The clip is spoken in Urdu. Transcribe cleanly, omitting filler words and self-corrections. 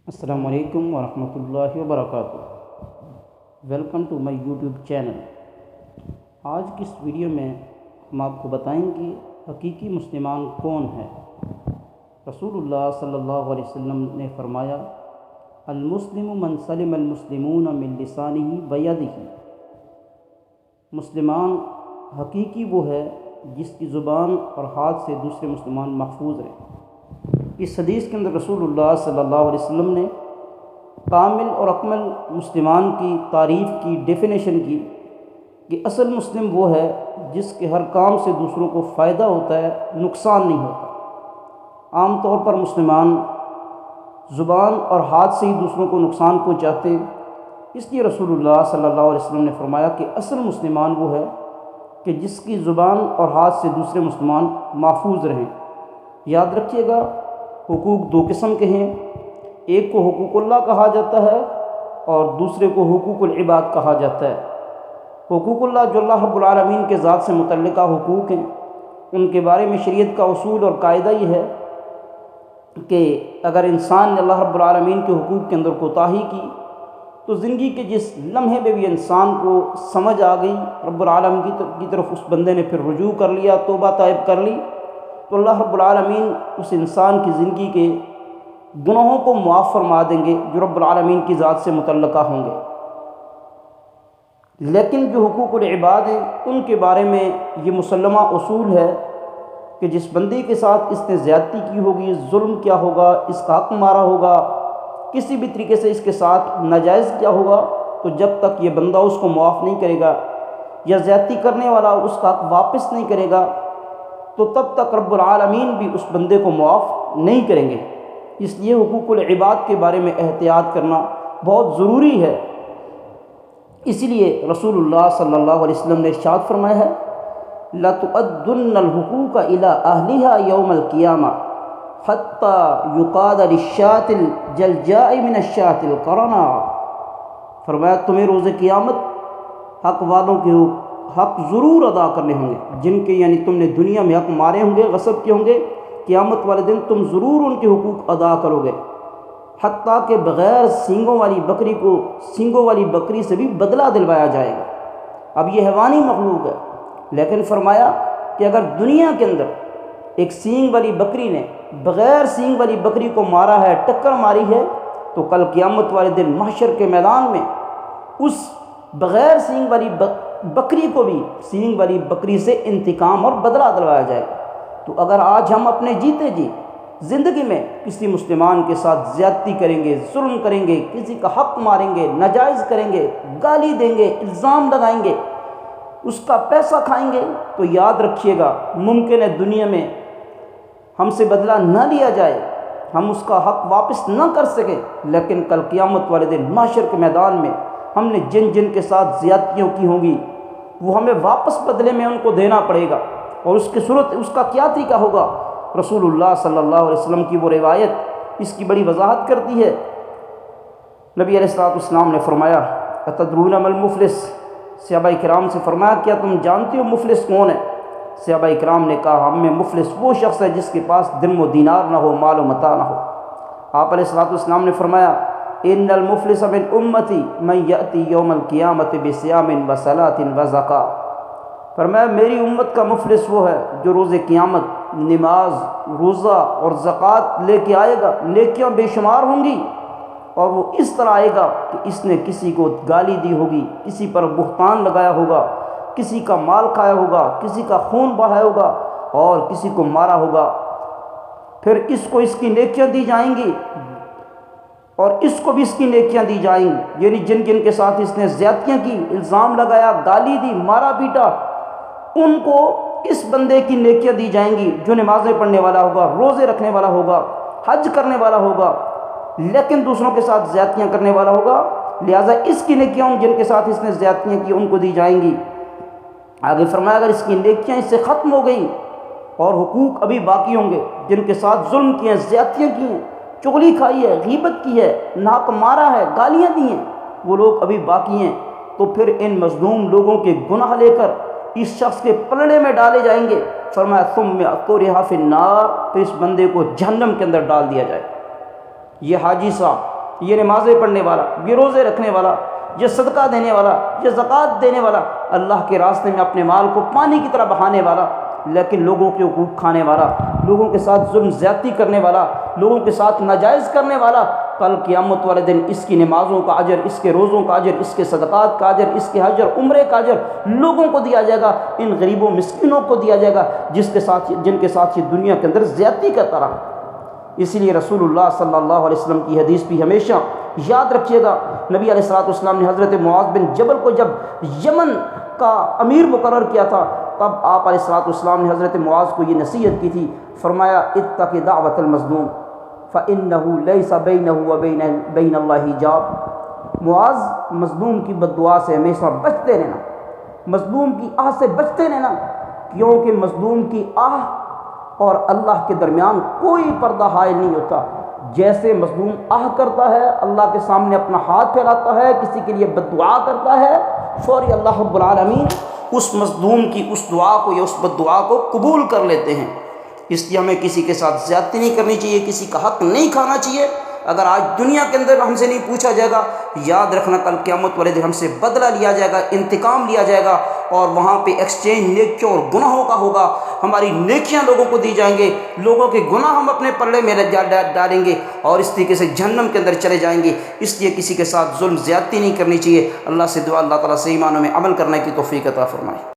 السلام علیکم ورحمۃ اللہ وبرکاتہ۔ Welcome to my YouTube channel. آج کی اس ویڈیو میں ہم آپ کو بتائیں گے حقیقی مسلمان کون ہے۔ رسول اللہ صلی اللہ علیہ وسلم نے فرمایا، المسلم من سلم المسلمون من لسانہ ویدہ۔ مسلمان حقیقی وہ ہے جس کی زبان اور ہاتھ سے دوسرے مسلمان محفوظ رہیں۔ اس حدیث کے اندر رسول اللہ صلی اللہ علیہ وسلم نے کامل اور اکمل مسلمان کی تعریف کی، ڈیفینیشن کی کہ اصل مسلم وہ ہے جس کے ہر کام سے دوسروں کو فائدہ ہوتا ہے، نقصان نہیں ہوتا۔ عام طور پر مسلمان زبان اور ہاتھ سے ہی دوسروں کو نقصان پہنچاتے ہیں، اس لیے رسول اللہ صلی اللہ علیہ وسلم نے فرمایا کہ اصل مسلمان وہ ہے کہ جس کی زبان اور ہاتھ سے دوسرے مسلمان محفوظ رہیں۔ یاد رکھیے گا، حقوق دو قسم کے ہیں، ایک کو حقوق اللہ کہا جاتا ہے اور دوسرے کو حقوق العباد کہا جاتا ہے۔ حقوق اللہ جو اللہ رب العالمین کے ذات سے متعلقہ حقوق ہیں، ان کے بارے میں شریعت کا اصول اور قاعدہ یہ ہے کہ اگر انسان نے اللہ رب العالمین کے حقوق کے اندر کوتاہی کی تو زندگی کے جس لمحے میں بھی انسان کو سمجھ آ گئی، رب العالمین کی طرف اس بندے نے پھر رجوع کر لیا، توبہ طائب کر لی، تو اللہ رب العالمین اس انسان کی زندگی کے گناہوں کو معاف فرما دیں گے جو رب العالمین کی ذات سے متعلقہ ہوں گے۔ لیکن جو حقوق العباد ہیں ان کے بارے میں یہ مسلمہ اصول ہے کہ جس بندے کے ساتھ اس نے زیادتی کی ہوگی، ظلم کیا ہوگا، اس کا حق مارا ہوگا، کسی بھی طریقے سے اس کے ساتھ ناجائز کیا ہوگا، تو جب تک یہ بندہ اس کو معاف نہیں کرے گا یا زیادتی کرنے والا اس کا حق واپس نہیں کرے گا تو تب تک رب العالمین بھی اس بندے کو معاف نہیں کریں گے۔ اس لیے حقوق العباد کے بارے میں احتیاط کرنا بہت ضروری ہے۔ اسی لیے رسول اللہ صلی اللہ علیہ وسلم نے ارشاد فرمایا ہے، لَتُؤَدُّنَّ الْحُقُوقَ إِلَىٰ أَهْلِهَا يَوْمَ الْقِيَامَةِ حَتَّىٰ يُقَادَ لِلشَّاةِ الْجَلْجَاءِ مِنَ الشَّاةِ الْقَرْنَاءِ۔ فرمایا تمہیں روز قیامت حق والوں کے حق ضرور ادا کرنے ہوں گے، جن کے یعنی تم نے دنیا میں حق مارے ہوں گے، غصب کیے ہوں گے، قیامت والے دن تم ضرور ان کے حقوق ادا کرو گے، حتیٰ کہ بغیر سینگوں والی بکری کو سینگوں والی بکری سے بھی بدلہ دلوایا جائے گا۔ اب یہ حیوانی مخلوق ہے، لیکن فرمایا کہ اگر دنیا کے اندر ایک سینگ والی بکری نے بغیر سینگ والی بکری کو مارا ہے، ٹکر ماری ہے، تو کل قیامت والے دن محشر کے میدان میں اس بغیر سینگ والی بکری کو بھی سینگ والی بکری سے انتقام اور بدلہ دلوایا جائے گا۔ تو اگر آج ہم اپنے جیتے جی زندگی میں کسی مسلمان کے ساتھ زیادتی کریں گے، ظلم کریں گے، کسی کا حق ماریں گے، ناجائز کریں گے، گالی دیں گے، الزام لگائیں گے، اس کا پیسہ کھائیں گے، تو یاد رکھیے گا ممکن ہے دنیا میں ہم سے بدلہ نہ لیا جائے، ہم اس کا حق واپس نہ کر سکیں، لیکن کل قیامت والے دن محشر کے میدان میں ہم نے جن جن کے ساتھ زیادتیوں کی ہوں گی وہ ہمیں واپس بدلے میں ان کو دینا پڑے گا، اور اس کی صورت اس کا کیا طریقہ ہوگا؟ رسول اللہ صلی اللہ علیہ وسلم کی وہ روایت اس کی بڑی وضاحت کرتی ہے۔ نبی علیہ السلام نے فرمایا، اتدرون ما المفلس؟ صحابہ کرام سے فرمایا کیا تم جانتے ہو مفلس کون ہے؟ صحابہ کرام نے کہا ہم میں مفلس وہ شخص ہے جس کے پاس درم و دینار نہ ہو، مال و متاع نہ ہو۔ آپ علیہ السلام نے فرمایا، ان المفلس من امتی من یأتی یوم القیامت بصیام وصلاۃ وزکاۃ۔ فرمایا میری امت کا مفلس وہ ہے جو روز قیامت نماز، روزہ اور زکوٰۃ لے کے آئے گا، نیکیاں بے شمار ہوں گی، اور وہ اس طرح آئے گا کہ اس نے کسی کو گالی دی ہوگی، کسی پر بہتان لگایا ہوگا، کسی کا مال کھایا ہوگا، کسی کا خون بہایا ہوگا اور کسی کو مارا ہوگا، پھر اس کو اس کی نیکیاں دی جائیں گی اور اس کو بھی اس کی نیکیاں دی جائیں گی، یعنی جن جن کے ساتھ اس نے زیادتیاں کی، الزام لگایا، گالی دی، مارا پیٹا، ان کو اس بندے کی نیکیاں دی جائیں گی جو نمازیں پڑھنے والا ہوگا، روزے رکھنے والا ہوگا، حج کرنے والا ہوگا، لیکن دوسروں کے ساتھ زیادتیاں کرنے والا ہوگا، لہٰذا اس کی نیکیاں جن کے ساتھ اس نے زیادتیاں کی ان کو دی جائیں گی۔ آگے فرمایا اگر اس کی نیکیاں اس سے ختم ہو گئیں اور حقوق ابھی باقی ہوں گے، جن کے ساتھ ظلم کیے ہیں، زیادتیاں کی ہیں، چغلی کھائی ہے، غیبت کی ہے، ناک مارا ہے، گالیاں دی ہیں، وہ لوگ ابھی باقی ہیں، تو پھر ان مظلوم لوگوں کے گناہ لے کر اس شخص کے پلڑے میں ڈالے جائیں گے۔ فرمایا ثم طرح فی النار، پھر اس بندے کو جہنم کے اندر ڈال دیا جائے۔ یہ حاجی صاحب یہ نمازیں پڑھنے والا، یہ روزے رکھنے والا، یہ صدقہ دینے والا، یہ زکوٰۃ دینے والا، اللہ کے راستے میں اپنے مال کو پانی کی طرح بہانے والا، لیکن لوگوں کے حقوق کھانے والا، لوگوں کے ساتھ ظلم زیادتی کرنے والا، لوگوں کے ساتھ ناجائز کرنے والا، کل قیامت والے دن اس کی نمازوں کا اجر، اس کے روزوں کا اجر، اس کے صدقات کا اجر، اس کے حج اور عمرے کا اجر لوگوں کو دیا جائے گا، ان غریبوں مسکینوں کو دیا جائے گا جن کے ساتھ یہ دنیا کے اندر زیادتی کرتا رہا۔ اسی لیے رسول اللہ صلی اللہ علیہ وسلم کی حدیث بھی ہمیشہ یاد رکھیے گا۔ نبی علیہ الصلوۃ والسلام نے حضرت معاذ بن جبل کو جب یمن کا امیر مقرر کیا تھا، تب آپ علیہ الصلوۃ والسلام نے حضرت معاذ کو یہ نصیحت کی تھی، فرمایا اتق دعوت المظلوم فإنه ليس بينه وبين الله حجاب۔ معاذ، مظلوم کی بد دعا سے ہمیشہ بچتے رہنا، مظلوم کی آہ سے بچتے رہنا، کیونکہ مظلوم کی آہ اور اللہ کے درمیان کوئی پردہ حائل نہیں ہوتا۔ جیسے مظلوم آہ کرتا ہے، اللہ کے سامنے اپنا ہاتھ پھیلاتا ہے، کسی کے لیے بد دعا کرتا ہے، فوری اللہ رب العالمین اس مظلوم کی اس دعا کو یا اس بد دعا کو قبول کر لیتے ہیں۔ اس لیے ہمیں کسی کے ساتھ زیادتی نہیں کرنی چاہیے، کسی کا حق نہیں کھانا چاہیے۔ اگر آج دنیا کے اندر ہم سے نہیں پوچھا جائے گا، یاد رکھنا کل قیامت والے دن ہم سے بدلہ لیا جائے گا، انتقام لیا جائے گا، اور وہاں پہ ایکسچینج نیکیوں اور گناہوں کا ہوگا۔ ہماری نیکیاں لوگوں کو دی جائیں گے، لوگوں کے گناہ ہم اپنے پلڑے میں ڈالیں گے، اور اس طریقے سے جہنم کے اندر چلے جائیں گے۔ اس لیے کسی کے ساتھ ظلم زیادتی نہیں کرنی چاہیے۔ اللہ سے دعا، اللہ تعالیٰ صحیح معنوں میں عمل کرنے کی توفیق عطا فرمائے۔